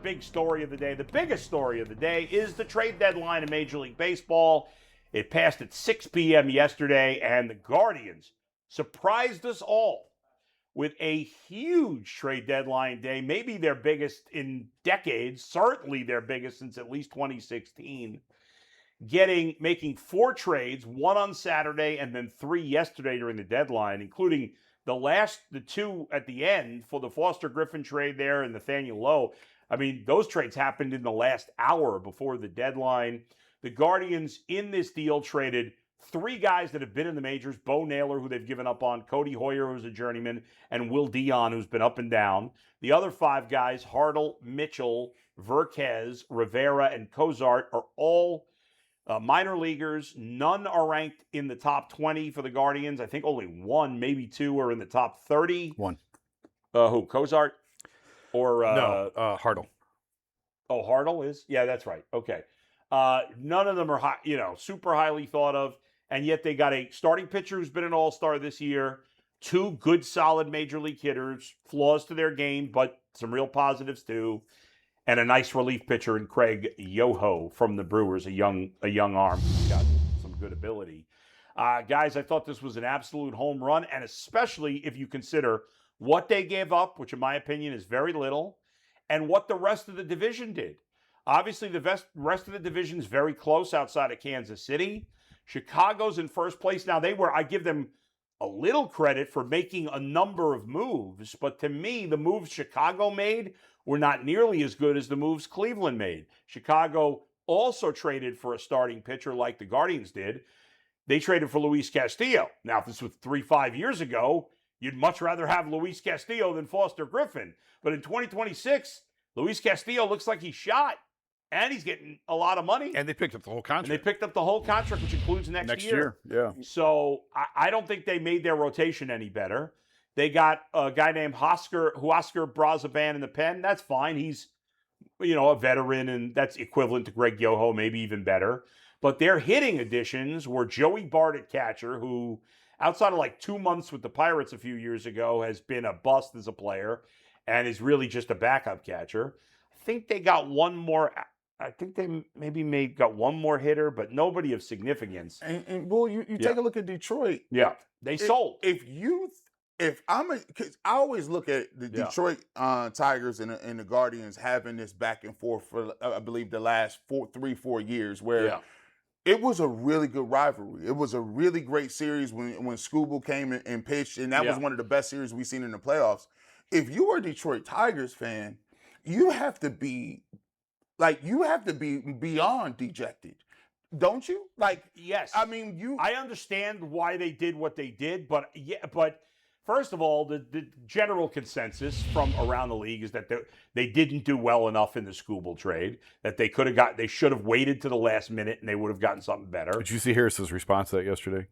Big story of the day, the biggest story of the day, is the trade deadline in Major League Baseball. It passed at 6 p.m. yesterday, and the Guardians surprised us all with a huge trade deadline day, maybe their biggest in decades, certainly their biggest since at least 2016. Making 4 trades, 1 on Saturday and then 3 yesterday during the deadline, including the 2 at the end for the Foster Griffin trade there and Nathaniel Lowe. I mean, those trades happened in the last hour before the deadline. The Guardians in this deal traded 3 guys that have been in the majors: Bo Naylor, who they've given up on, Cody Hoyer, who's a journeyman, and Will Dion, who's been up and down. The other 5 guys, Hartle, Mitchell, Verquez, Rivera, and Cozart, are all minor leaguers. None are ranked in the top 20 for the Guardians. I think only 1, maybe 2 are in the top 30. 1. Who? Cozart? Or no, Hartle. Oh, Hartle is? Yeah, that's right. Okay. None of them are super highly thought of, and yet they got a starting pitcher who's been an all-star this year, 2 good, solid major league hitters, flaws to their game, but some real positives too, and a nice relief pitcher in Craig Yoho from the Brewers, a young arm who's got some good ability. Guys, I thought this was an absolute home run, and especially if you consider what they gave up, which in my opinion is very little, and what the rest of the division did. Obviously, the rest of the division is very close outside of Kansas City. Chicago's in first place. Now, I give them a little credit for making a number of moves, but to me, the moves Chicago made were not nearly as good as the moves Cleveland made. Chicago also traded for a starting pitcher like the Guardians did. They traded for Luis Castillo. Now, if this was 3-5 years ago, you'd much rather have Luis Castillo than Foster Griffin. But in 2026, Luis Castillo looks like he's shot. And he's getting a lot of money. And they picked up the whole contract. Which includes next year. Yeah. So I don't think they made their rotation any better. They got a guy named Huascar Brazaban in the pen. That's fine. He's, a veteran, and that's equivalent to Greg Yoho, maybe even better. But their hitting additions were Joey Bart at catcher, who, outside of like 2 months with the Pirates a few years ago, has been a bust as a player and is really just a backup catcher. I think they got one more. I think they maybe got one more hitter, but nobody of significance. And Bull, you take a look at Detroit. Yeah, they sold. Because I always look at the Detroit Tigers and the Guardians having this back and forth for, I believe, the last 3-4 years, where it was a really good rivalry. It was a really great series when Scooble came and pitched, and that was one of the best series we've seen in the playoffs. If you are a Detroit Tigers fan, you have to be beyond dejected, don't you? Yes. I mean, I understand why they did what they did, but first of all, the general consensus from around the league is that they didn't do well enough in the Scooble trade, that they should have waited to the last minute and they would have gotten something better. Did you see Harris's response to that yesterday?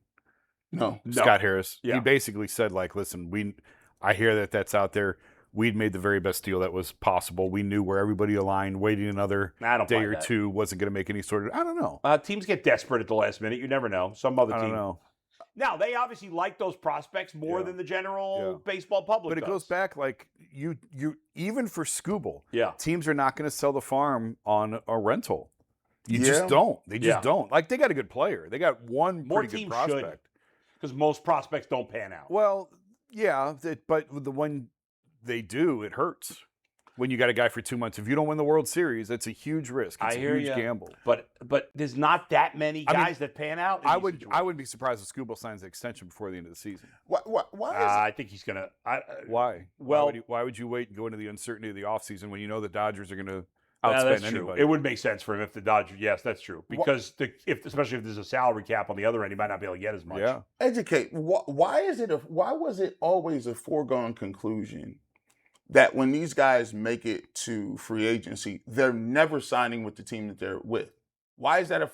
No. Scott Harris. Yeah. He basically said, listen, I hear that's out there. We'd made the very best deal that was possible. We knew where everybody aligned. Waiting another day or two wasn't going to make any sort of. I don't know. Teams get desperate at the last minute. You never know. Some other team. I don't know. Now, they obviously like those prospects more than the general baseball public. But it goes back you even for Scooble. Yeah. Teams are not going to sell the farm on a rental. You just don't. They just don't. They got a good player. They got one pretty good prospect. Because most prospects don't pan out. Well, yeah, but the one they do, it hurts. When you got a guy for 2 months, if you don't win the World Series, it's a huge risk. It's a huge gamble. But there's not that many guys that pan out. I would be surprised if Scooble signs an extension before the end of the season. Why? I think he's gonna. Why? Well, why would you wait and go into the uncertainty of the offseason when you know the Dodgers are going to outspend anybody? It would make sense for him if the Dodgers. Yes, that's true. Because especially if there's a salary cap on the other end, he might not be able to get as much. Yeah. Educate. Why was it always a foregone conclusion that when these guys make it to free agency, they're never signing with the team that they're with? Why is that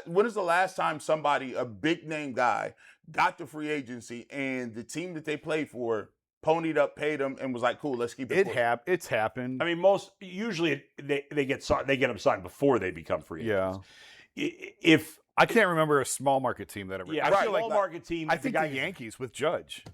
when is the last time somebody, a big name guy, got to free agency and the team that they played for ponied up, paid them, and was like, "Cool, let's keep it." It's happened. I mean, usually they get them signed before they become free agents. Yeah. If I can't remember a small market team that ever. I feel like market team. I think the Yankees with Judge.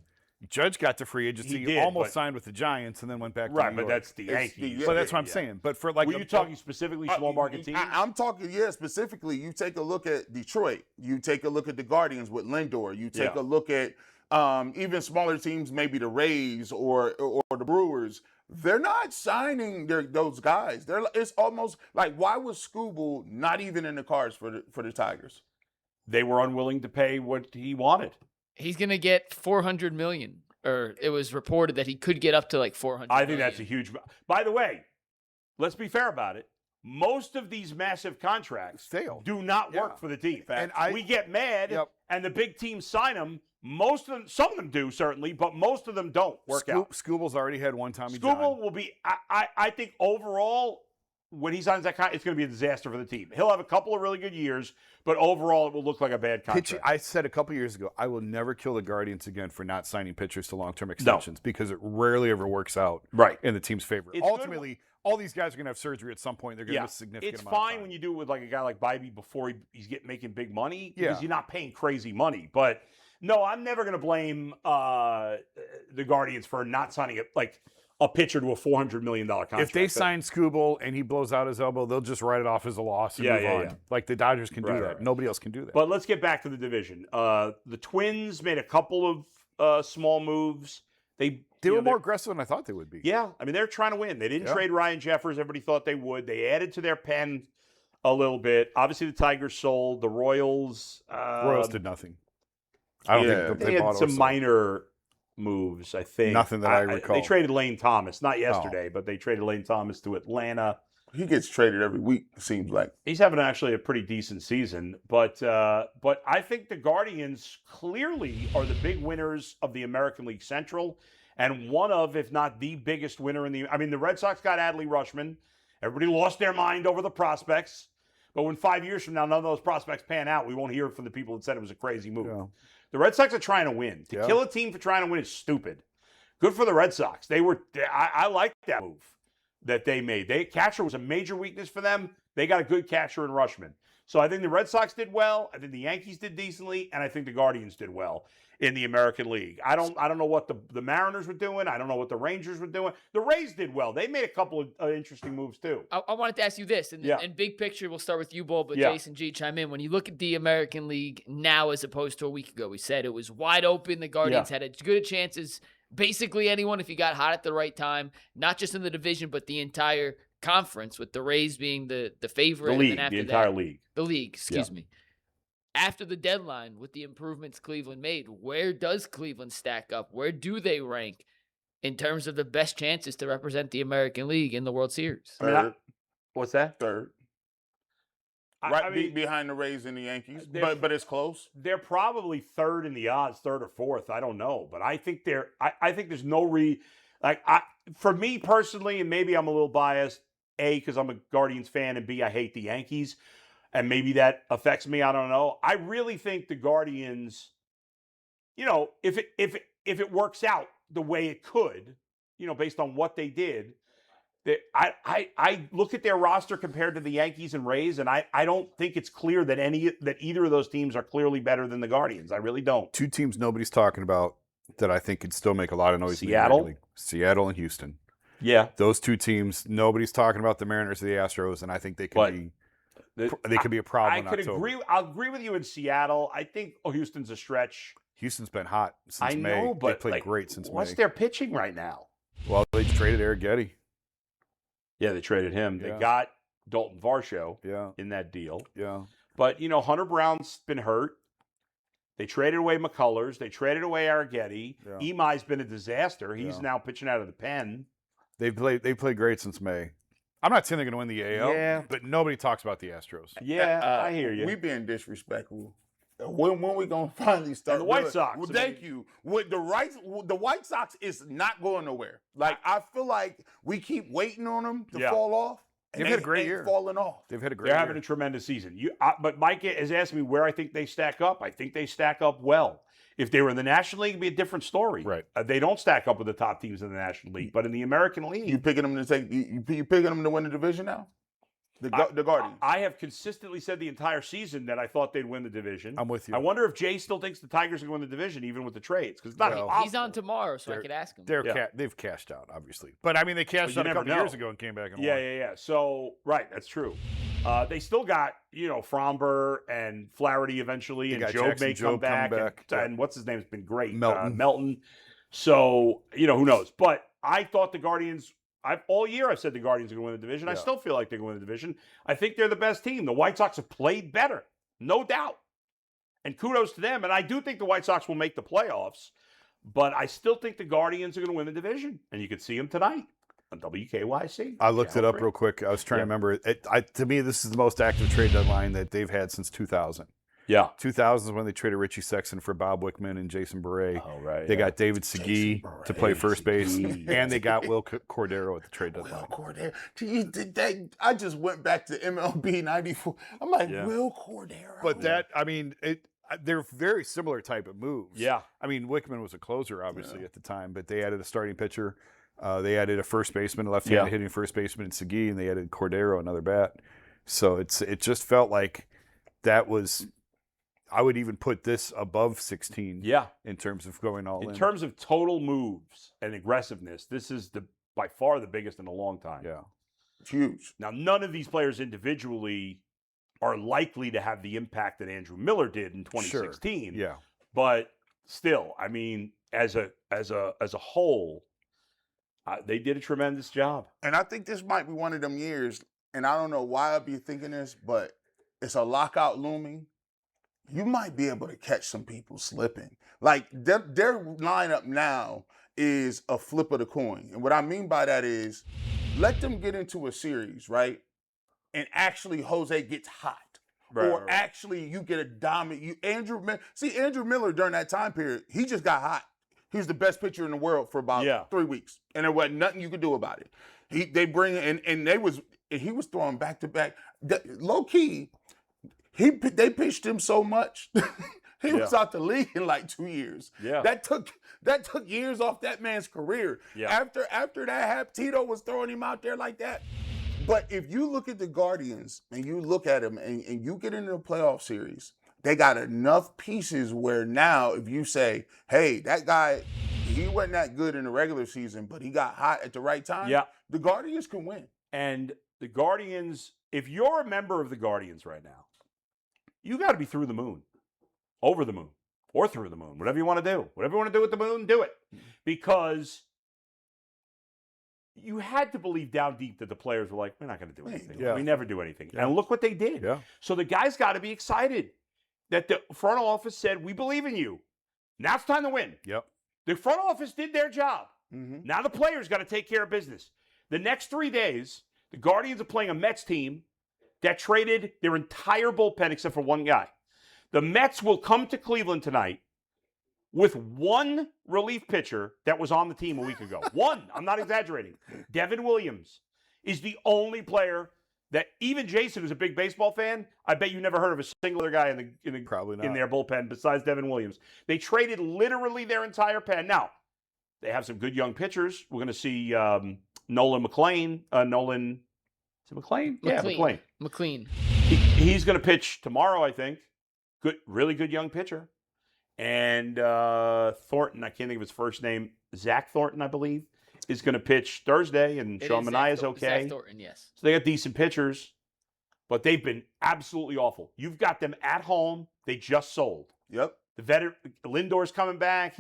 Judge got to free agency, He did, almost signed with the Giants, and then went back to New York. but that's the Yankees. But that's what I'm saying. But for like, were you talking specifically small market teams? I'm talking, specifically. You take a look at Detroit. You take a look at the Guardians with Lindor. You take a look at even smaller teams, maybe the Rays or the Brewers. They're not signing those guys. It's almost like, why was Skubal not even in the cards for the Tigers? They were unwilling to pay what he wanted. He's going to get $400 million, or it was reported that he could get up to like $400 I think million. that's a huge. By the way, let's be fair about it. Most of these massive contracts do not work for the team. And we get mad, and the big teams sign them. Most of them, some of them do certainly, but most of them don't work out. Skubal's already had one Tommy Skubal John. will be. I think overall, when he signs that contract, it's going to be a disaster for the team. He'll have a couple of really good years, but overall, it will look like a bad contract. I said a couple years ago, I will never kill the Guardians again for not signing pitchers to long-term extensions because it rarely ever works out in the team's favor. Ultimately, all these guys are going to have surgery at some point. They're going to miss a significant amount of time. It's fine when you do it with like a guy like Bybee before he's making big money because you're not paying crazy money. But no, I'm never going to blame the Guardians for not signing a pitcher to a $400 million contract. If they sign Skubal and he blows out his elbow, they'll just write it off as a loss and move on. Like the Dodgers can do that. Right. Nobody else can do that. But let's get back to the division. The Twins made a couple of small moves. They were more aggressive than I thought they would be. Yeah. I mean, they're trying to win. They didn't trade Ryan Jeffers. Everybody thought they would. They added to their pen a little bit. Obviously, the Tigers sold. The Royals did nothing. I don't think they had some minor moves, I think. Nothing that I recall. They traded Lane Thomas, not yesterday, but they traded Lane Thomas to Atlanta. He gets traded every week, it seems like. He's having actually a pretty decent season. But I think the Guardians clearly are the big winners of the American League Central and one of, if not the biggest winner in the – I mean, the Red Sox got Adley Rutschman. Everybody lost their mind over the prospects. But when 5 years from now none of those prospects pan out, we won't hear from the people that said it was a crazy move. Yeah. The Red Sox are trying to win. To kill a team for trying to win is stupid. Good for the Red Sox. I like that move that they made. Catcher was a major weakness for them. They got a good catcher in Rutschman. So I think the Red Sox did well. I think the Yankees did decently, and I think the Guardians did well in the American League. I don't know what the Mariners were doing. I don't know what the Rangers were doing. The Rays did well. They made a couple of interesting moves too. I wanted to ask you this, and big picture, we'll start with you, Bull, but Jason G, chime in. When you look at the American League now as opposed to a week ago, we said it was wide open. The Guardians had as good a chance as basically anyone if you got hot at the right time, not just in the division, but the entire conference, with the Rays being the favorite. The league, and then after the entire league. The league, excuse me. After the deadline, with the improvements Cleveland made, where does Cleveland stack up? Where do they rank in terms of the best chances to represent the American League in the World Series? Third. What's that? Third. Behind the Rays and the Yankees, but it's close. They're probably third in the odds, third or fourth. I don't know, but I think I think there's no for me personally, and maybe I'm a little biased. A, because I'm a Guardians fan, and B, I hate the Yankees, and maybe that affects me. I don't know. I really think the Guardians, if it works out the way it could, based on what they did. I look at their roster compared to the Yankees and Rays, and I don't think it's clear that either of those teams are clearly better than the Guardians. I really don't. Two teams nobody's talking about that I think could still make a lot of noise. Seattle and Houston. Yeah, those two teams. Nobody's talking about the Mariners or the Astros, and I think they could be a problem. I'll agree with you in Seattle. I think Houston's a stretch. Houston's been hot since May. They played great since May. What's their pitching right now? Well, they traded Eric Getty. Yeah, they traded him. They got Dalton Varsho in that deal. Yeah. But, Hunter Brown's been hurt. They traded away McCullers. They traded away Arrighetti. Yeah. Imai's been a disaster. He's now pitching out of the pen. They played great since May. I'm not saying they're going to win the AL, but nobody talks about the Astros. Yeah, I hear you. We being disrespectful. When we gonna finally start? And the White Sox. Well, thank you. With the White Sox is not going nowhere. I feel like we keep waiting on them to fall off. They've had a great year. Falling off. They're having a tremendous season. But Mike has asked me where I think they stack up. I think they stack up well. If they were in the National League, it'd be a different story. Right. They don't stack up with the top teams in the National League, but in the American League, you picking them to win the division now? The Guardians. I have consistently said the entire season that I thought they'd win the division. I'm with you. I wonder if Jay still thinks the Tigers are going to win the division, even with the trades, because he's on tomorrow, so I could ask him. They've cashed out, obviously, but I mean they cashed out a couple years ago and came back and won. Yeah. So that's true. They still got Fromber and Flaherty eventually, and Joe may come back. And what's his name has been great, Melton. So who knows? But I thought the Guardians. All year I've said the Guardians are going to win the division. I still feel like they're going to win the division. I think they're the best team. The White Sox have played better, no doubt. And kudos to them. And I do think the White Sox will make the playoffs, but I still think the Guardians are going to win the division. And you can see them tonight on WKYC. I looked it up real quick. I was trying to remember. To me, this is the most active trade deadline that they've had since 2000. Yeah. 2000 is when they traded Richie Sexton for Bob Wickman and Jason Beret. Oh, right. They got David Segui to play first base, and they got Will Cordero at the trade deadline. Will Cordero. I just went back to MLB 94. I'm like, Will Cordero. But they're very similar type of moves. Yeah. I mean, Wickman was a closer, obviously, at the time, but they added a starting pitcher. They added a first baseman, a left-handed hitting first baseman in Segui, and they added Cordero, another bat. So it just felt like that was... I would even put this above 16 in terms of going all in. In terms of total moves and aggressiveness, this is by far the biggest in a long time. Yeah. It's huge. Now, none of these players individually are likely to have the impact that Andrew Miller did in 2016. Sure. Yeah. But still, I mean, as a whole, they did a tremendous job. And I think this might be one of them years, and I don't know why I'd be thinking this, but it's a lockout looming. You might be able to catch some people slipping. Like, their lineup now is a flip of the coin. And what I mean by that is, let them get into a series, right? And actually Jose gets hot. Actually you get a dominant. Andrew Miller during that time period, he just got hot. He was the best pitcher in the world for about 3 weeks. And there wasn't nothing you could do about it. They bring in, and he was throwing back to back. Low key, they pitched him so much. He was out the league in like 2 years. Yeah. That took years off that man's career. Yeah. After that happened, Tito was throwing him out there like that. But if you look at the Guardians and you look at them and you get into a playoff series, they got enough pieces where now if you say, hey, that guy, he wasn't that good in the regular season, but he got hot at the right time, the Guardians can win. And the Guardians, if you're a member of the Guardians right now, you got to be through the moon, over the moon, or through the moon, whatever you want to do. Whatever you want to do with the moon, do it. Because you had to believe down deep that the players were like, we're not going to do anything. We never do anything. And look what they did. So the guys got to be excited that the front office said, we believe in you. Now it's time to win. The front office did their job. Now the players got to take care of business. The next 3 days, the Guardians are playing a Mets team that traded their entire bullpen except for one guy. The Mets will come to Cleveland tonight with one relief pitcher that was on the team a week ago. One. I'm not exaggerating. Devin Williams is the only player that even Jason, who's a big baseball fan, I bet you never heard of a single other guy in their bullpen besides Devin Williams. They traded literally their entire pen. Now, they have some good young pitchers. We're going to see Nolan McLean. Is it McLean? Yeah, McLean. He's going to pitch tomorrow, I think. Really good young pitcher. And Thornton, I can't think of his first name, Zach Thornton, I believe, is going to pitch Thursday, and Sean Manaea is okay. Zach Thornton, yes. So they got decent pitchers, but they've been absolutely awful. You've got them at home. They just sold. Yep. The veteran Lindor's coming back.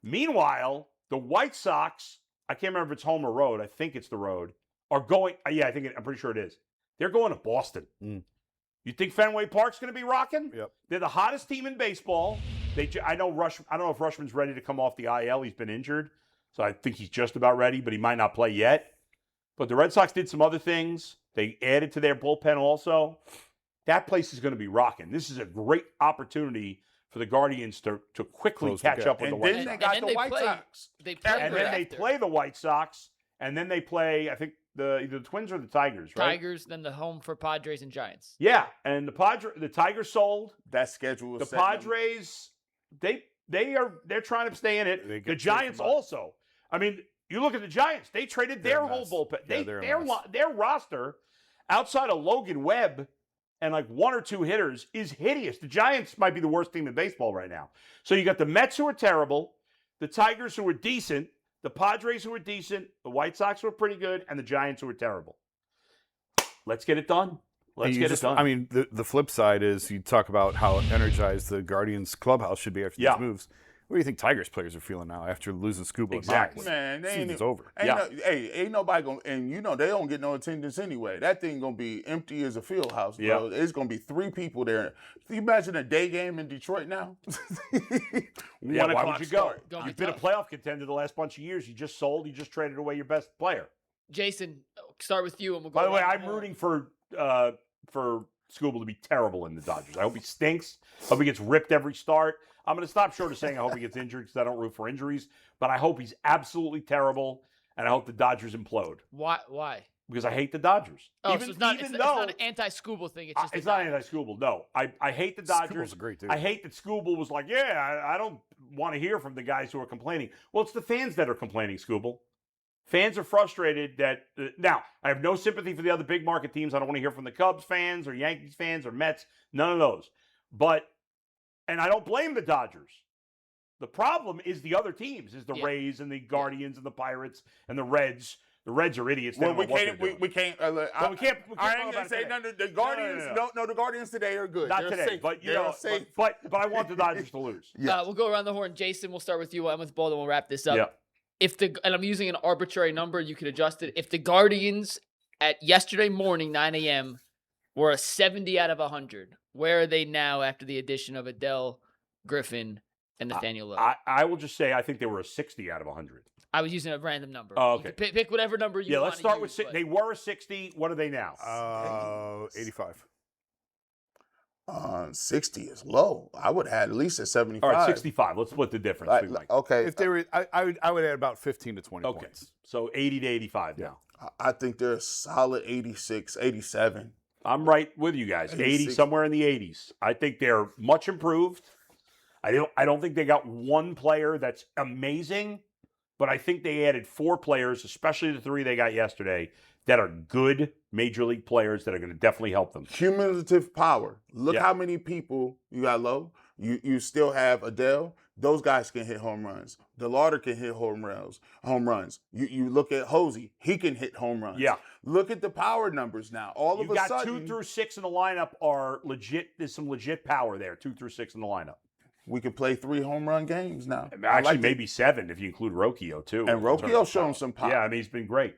Meanwhile, the White Sox, I can't remember if it's home or road. I think it's the road. Are going, I'm pretty sure it is. They're going to Boston. You think Fenway Park's going to be rocking? Yep. They're the hottest team in baseball. I don't know if Rushman's ready to come off the IL. He's been injured. So I think he's just about ready, but he might not play yet. But the Red Sox did some other things. They added to their bullpen also. That place is going to be rocking. This is a great opportunity for the Guardians to quickly catch up with the White Sox. And then they got the White Sox. They play the White Sox, and then they play, I think, either the Twins or the Tigers, right? Tigers, then the home for Padres and Giants. Yeah, and the Tigers sold. That schedule is the Padres, they're trying to stay in it. The Giants also. I mean, You look at the Giants. They traded their whole bullpen. Their roster, outside of Logan Webb and like one or two hitters, is hideous. The Giants might be the worst team in baseball right now. So you got the Mets, who are terrible, the Tigers, who are decent, the Padres, who are decent, the White Sox, who are pretty good, and the Giants, who are terrible. Let's get it done. Let's get it done. I mean, the flip side is you talk about how energized the Guardians clubhouse should be after these moves. What do you think Tigers players are feeling now after losing Scuba? Exactly. Man, season's over. Ain't nobody going to, and they don't get no attendance anyway. That thing going to be empty as a field house, bro. It's going to be 3 people there. Can you imagine a day game in Detroit now? Why would you go? You've been a playoff contender the last bunch of years. You just sold. You just traded away your best player. Jason, start with you, and we'll go. By the way, I'm rooting for Scooble to be terrible in the Dodgers. I hope he stinks. I hope he gets ripped every start. I'm going to stop short of saying I hope he gets injured because I don't root for injuries. But I hope he's absolutely terrible, and I hope the Dodgers implode. Why? Because I hate the Dodgers. Oh, so it's not an anti-Scooble thing. It's just it's not anti-Scooble. No, I hate the Dodgers. Scooble's a great dude. I hate that Scooble was like, I don't want to hear from the guys who are complaining. Well, it's the fans that are complaining, Scooble. Fans are frustrated that now I have no sympathy for the other big market teams. I don't want to hear from the Cubs fans or Yankees fans or Mets. None of those. And I don't blame the Dodgers. The problem is the other teams, is the Rays and the Guardians and the Pirates and the Reds. The Reds are idiots. Well, we can't. I ain't gonna say none of the Guardians. No, the Guardians today are good. Not today, but but I want the Dodgers to lose. We'll go around the horn. Jason, we'll start with you. I'm with Ball, and we'll wrap this up. Yeah. And I'm using an arbitrary number, you can adjust it. If the Guardians at yesterday morning 9 a.m. were a 70 out of 100, where are they now after the addition of Adell, Griffin, and Nathaniel Lowe? I will just say I think they were a 60 out of 100. I was using a random number. Oh, okay. You can pick whatever number you want. Yeah, let's start with 60. They were a 60. What are they now? 85. 60 is low. I would have at least a 75. All right, 65. Let's split the difference. Okay. If they were, I would add about 15 to 20 points. So 80 to 85 now. I think they're a solid 86, 87. I'm right with you guys. 80, somewhere in the 80s. I think they're much improved. I don't think they got one player that's amazing, but I think they added 4 players, especially the 3 they got yesterday, that are good major league players that are going to definitely help them. Cumulative power. Look how many people you got low. You still have Adell. Those guys can hit home runs. DeLauder can hit home runs. You look at Hosey. He can hit home runs. Yeah. Look at the power numbers now. All of a sudden, 2 through 6 in the lineup are legit. There's some legit power there. 2 through 6 in the lineup. We can play 3 home run games now. Actually, maybe 7 if you include Rocchio too. And Rocchio's shown some power. Yeah, I mean, he's been great.